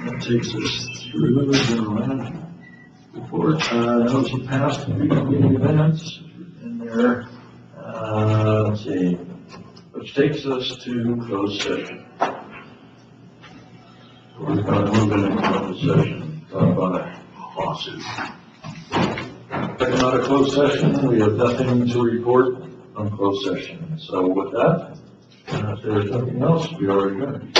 that takes us through the general manager report. Notes of past meeting events in there. Let's see, which takes us to closed session. We're going to move into closed session, talk about a lawsuit. Taking out of closed session, we have nothing to report on closed session. So with that, if there's nothing else, we are adjourned.